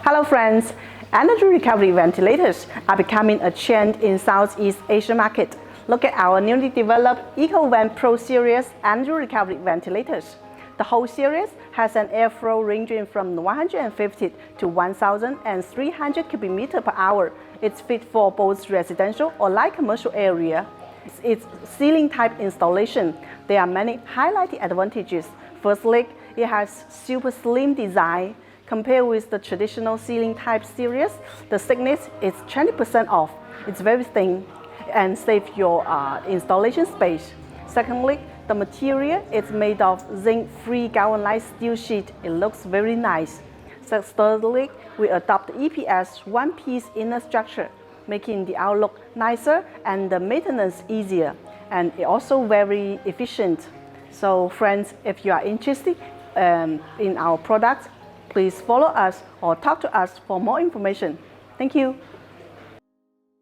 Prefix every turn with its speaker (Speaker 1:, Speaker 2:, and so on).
Speaker 1: Hello friends, energy recovery ventilators are becoming a trend in Southeast Asia market. Look at our newly developed EcoVent Pro series energy recovery ventilators. The whole series has an airflow ranging from 150 to 1,300 cubic meters per hour. It's fit for both residential or light commercial area. It's ceiling type installation. There are many highlighted advantages. Firstly, it has super slim design. Compared with the traditional ceiling type series, the thickness is 20% off. It's very thin and save your installation space. Secondly, the material is made of zinc-free galvanized steel sheet. It looks very nice. Thirdly, we adopt EPS one-piece inner structure, making the outlook nicer and the maintenance easier. And it also very efficient. So friends, if you are interested in our products, please follow us or talk to us for more information. Thank you.